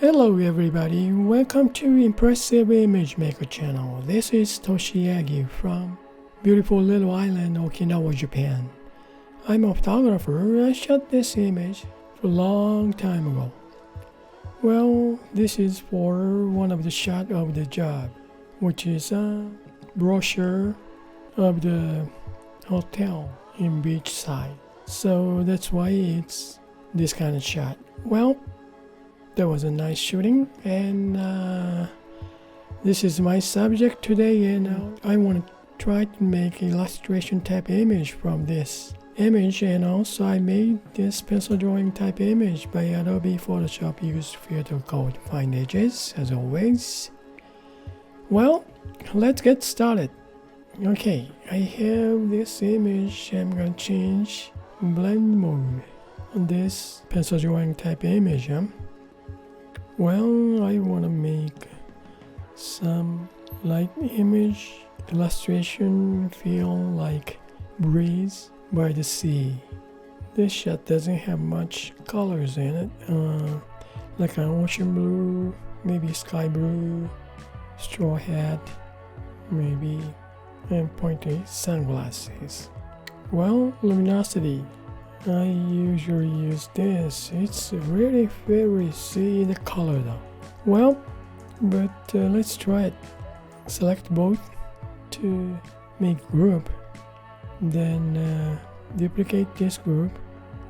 Hello everybody, welcome to Impressive Image Maker channel. This is Toshi Yagi from beautiful little island Okinawa, Japan. I'm a photographer. I shot this image a long time ago. Well, this is for one of the shot of the job, which is a brochure of the hotel in beachside. So that's why it's this kind of shot. Well, that was a nice shooting, and this is my subject today, and I want to try to make illustration type image from this image, and also I made this pencil drawing type image by Adobe Photoshop. Use filter code Find Edges as always. Well, let's get started. Okay, I have this image. I'm gonna change blend mode on this pencil drawing type image. Well, I want to make some light image illustration feel like breeze by the sea. This shot doesn't have much colors in it, like an ocean blue, maybe sky blue, straw hat, maybe, and pointy sunglasses. Well, luminosity. I usually use this. It's really very see the color though. Well, but let's try it. Select both to make group, then duplicate this group,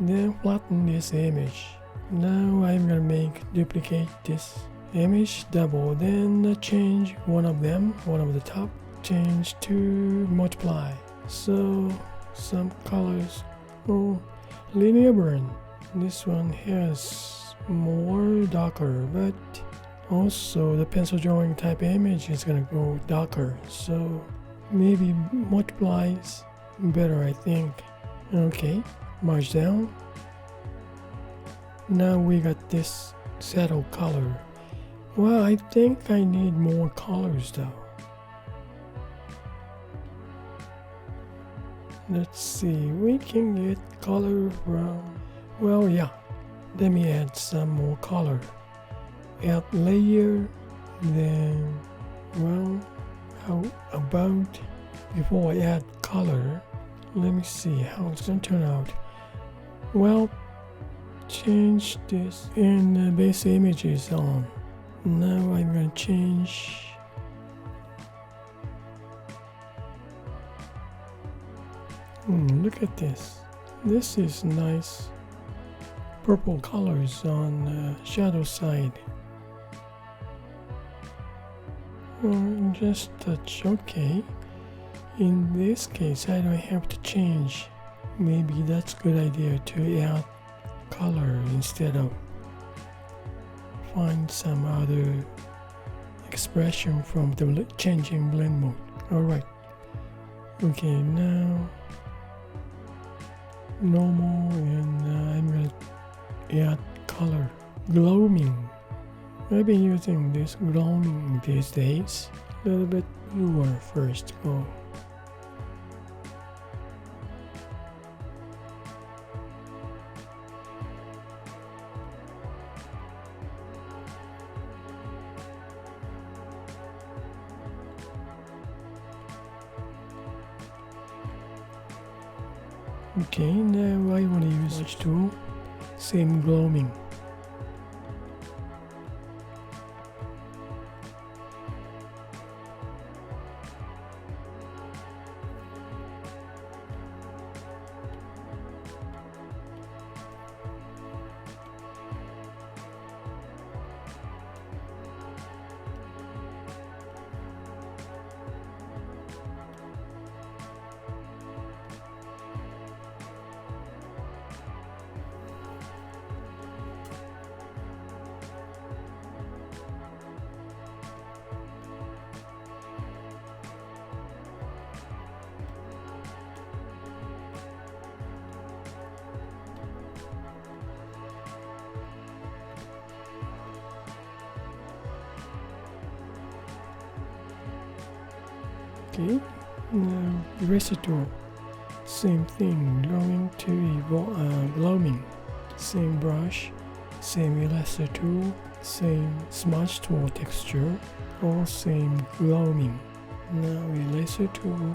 then flatten this image. Now I'm gonna make duplicate this image double, then change one of them, one of the top, change to multiply. So some colors. Oh, linear burn. This one has more darker, but also the pencil drawing type image is gonna go darker, so maybe multiplies better, I think. Okay, merge down. Now we got this saddle color. Well, I think I need more colors though. Let's see, we can get color from, well, yeah, let me add some more color. Add layer, then, well, how about, before I add color, let me see how it's gonna turn out. Well, change this, and the base image is on. Now I'm gonna change. Look at this. This is nice purple colors on the shadow side. Just touch OK. In this case, I don't have to change. Maybe that's a good idea to add color instead of find some other expression from the changing blend mode. Alright. Okay, now normal, and I'm going to add color. Gloaming. I've been using this gloaming these days. A little bit bluer first. Go. Okay, now I want to use smudge tool, same gloaming. Okay, now eraser tool, same thing, going to gloaming, same brush, same eraser tool, same smudge tool texture, all same gloaming. Now eraser tool.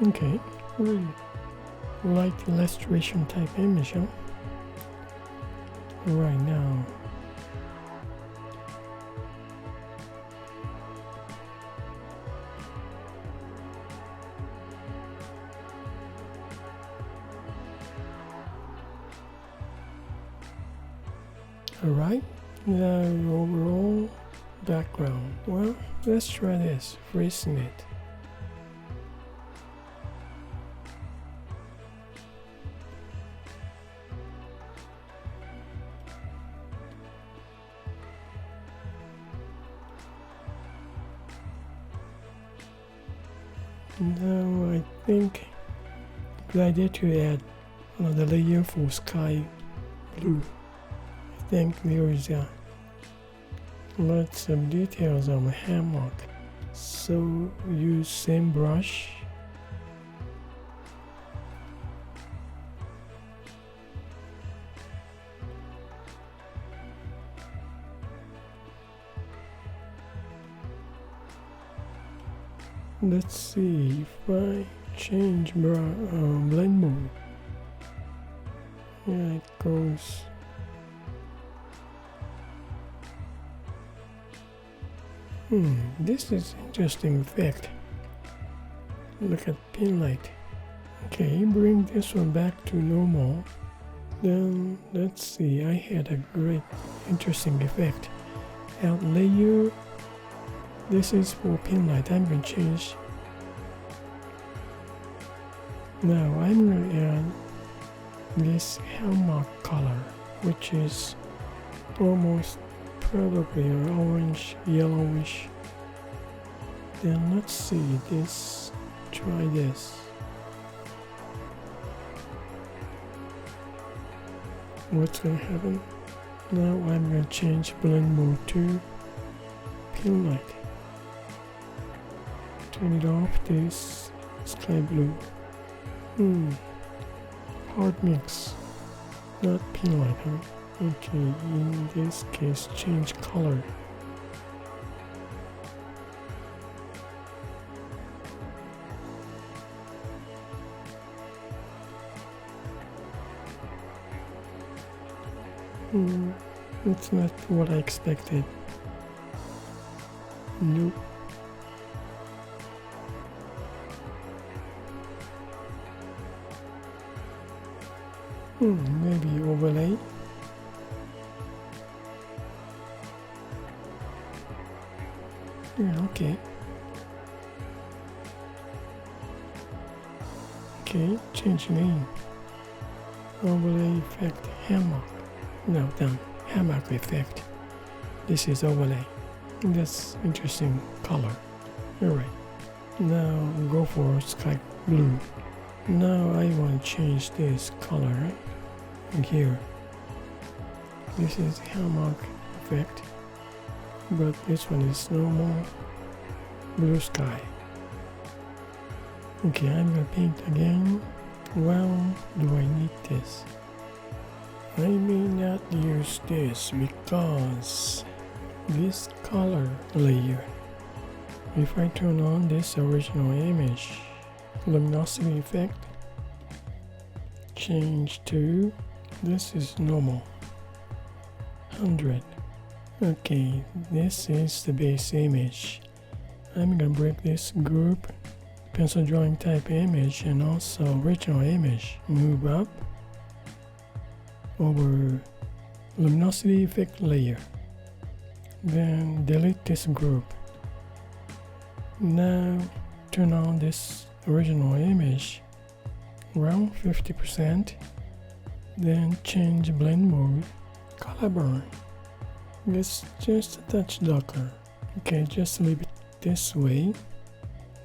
Okay, really like illustration type image, huh? Right now. Alright, now overall background. Well, let's try this, freezing it. Now I think good idea to add another layer for sky blue. I think there is lots of details on the hammock. So use same brush. Let's see if I change blend mode. Yeah, it goes. This is interesting effect. Look at pin light. Okay, bring this one back to normal. Then let's see, I had a great interesting effect. Add layer. This is for pin light. I'm going to change. Now I'm going to add this hammock color, which is almost probably an orange, yellowish. Then let's see this. Try this. What's going to happen? Now I'm going to change blend mode to pin light. Turn it off, this sky blue. Hard mix, not pin light, huh? Okay, in this case, change color. That's not what I expected. Nope. Maybe overlay. Yeah, okay. Okay, change name. Overlay effect hammock. No, done. Hammock effect. This is overlay. That's interesting color. Alright. Now go for sky blue. Now I want to change this color here. This is hammock effect, but this one is normal blue sky. Okay, I'm gonna paint again. Well, do I need this? I may not use this because this color layer. If I turn on this original image, luminosity effect, change to, this is normal, 100. Okay, this is the base image. I'm gonna break this group, pencil drawing type image and also original image, move up over luminosity effect layer, then delete this group. Now turn on this original image around 50%, then change blend mode, color burn. It's just a touch darker. Okay, just leave it this way.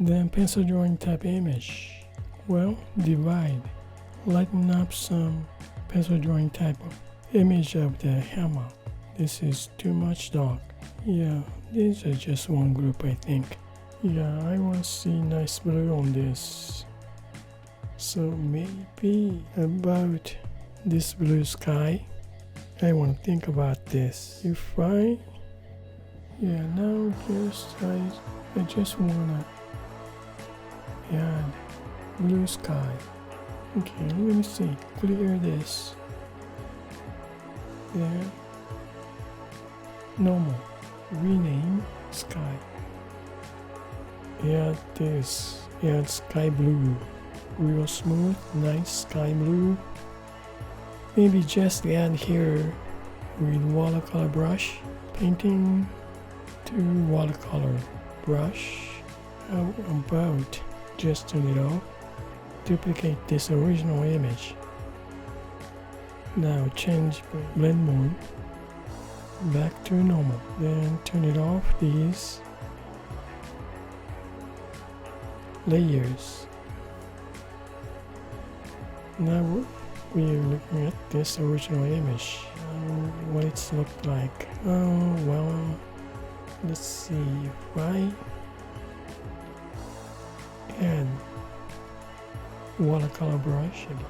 Then pencil drawing type image. Well, divide. Lighten up some pencil drawing type of image of the hammock. This is too much dark. Yeah, these are just one group, I think. Yeah, I want to see nice blue on this. So maybe about this blue sky. I want to think about this. If I, yeah, now I just wanna add blue sky. Okay, let me see. Clear this. There. Normal. Rename sky. Add this. Add sky blue. Real smooth, nice sky blue. Maybe just add here with watercolor brush. Painting to watercolor brush. How about just turn it off? Duplicate this original image. Now change blend mode back to normal. Then turn it off these layers. Now we are looking at this original image. What it's looked like. Oh well, let's see if I add watercolor brush again.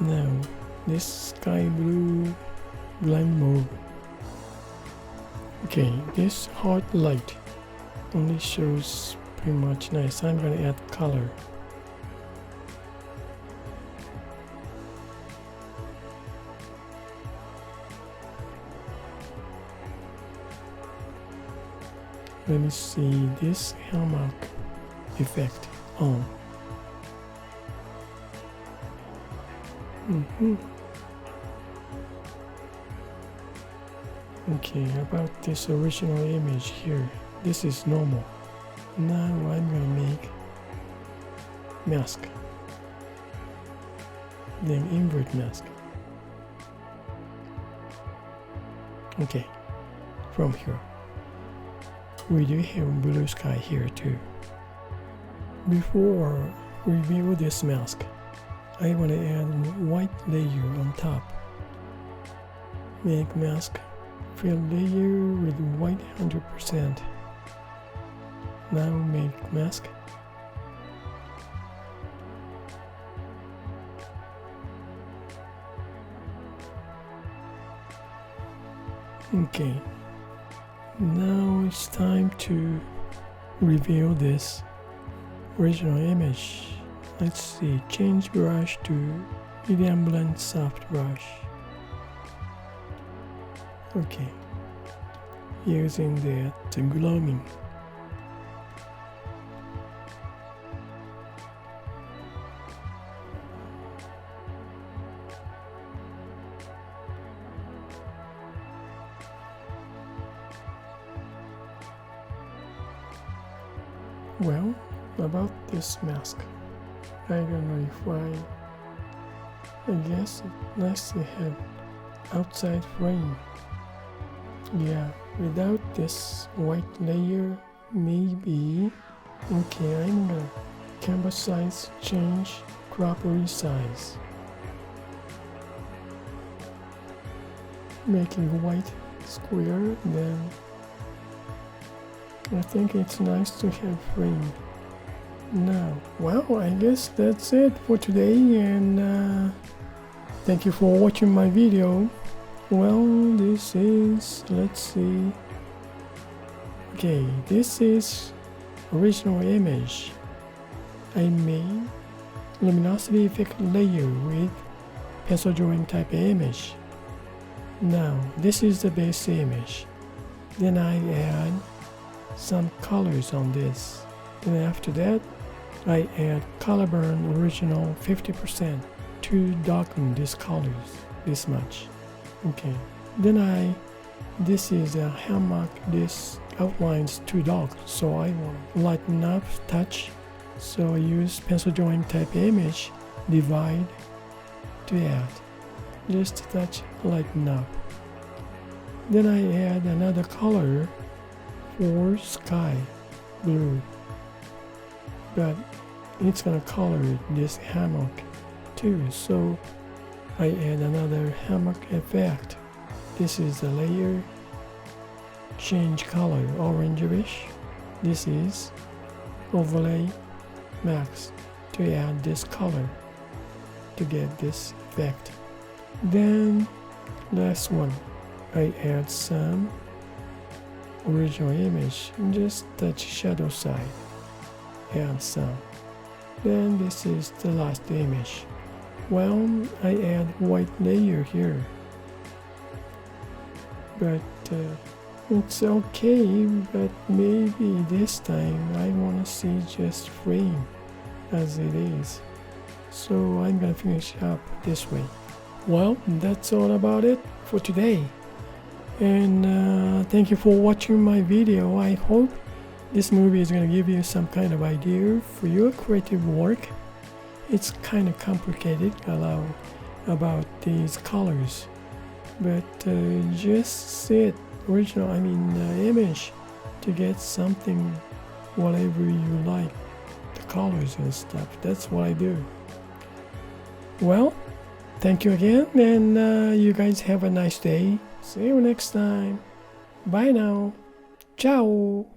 Now this sky blue blend mode. Okay, this hard light only shows pretty much nice. I'm gonna add color. Let me see this hammock effect on. Okay, about this original image here. This is normal. Now I'm gonna make mask. Then invert mask. Okay, from here. We do have blue sky here too. Before we review this mask, I want to add white layer on top. Make mask fill layer with white 100%. Now make mask. Okay. Now it's time to reveal this original image. Let's see, change brush to medium blend soft brush. Okay, using the gloaming. Well, about this mask, I don't know if I guess it's nice to have outside frame. Yeah, without this white layer, maybe. Okay, I'm gonna canvas size change, crop resize. Making white square, then I think it's nice to have frame. Now, well, I guess that's it for today, and thank you for watching my video. Well, this is, let's see. Okay, this is original image. I made luminosity effect layer with pencil drawing type image. Now, this is the base image. Then I add some colors on this. Then after that, I add color burn original 50% to darken these colors this much. Okay, then this is a hammock, this outlines too dark, so I want to lighten up touch. So I use pencil drawing type image, divide to add, just a touch lighten up. Then I add another color for sky blue, but it's gonna color this hammock too. So I add another hammock effect. This is the layer, change color, orangerish. This is overlay max to add this color to get this effect. Then last one, I add some original image, just touch shadow side, add some. Then this is the last image. Well, I add white layer here, but it's okay, but maybe this time I want to see just frame as it is, so I'm gonna finish up this way. Well, that's all about it for today, and thank you for watching my video. I hope this movie is going to give you some kind of idea for your creative work. It's kind of complicated about these colors, but just see it original, image, to get something whatever you like, the colors and stuff. That's what I do. Well, thank you again, and you guys have a nice day. See you next time. Bye now. Ciao.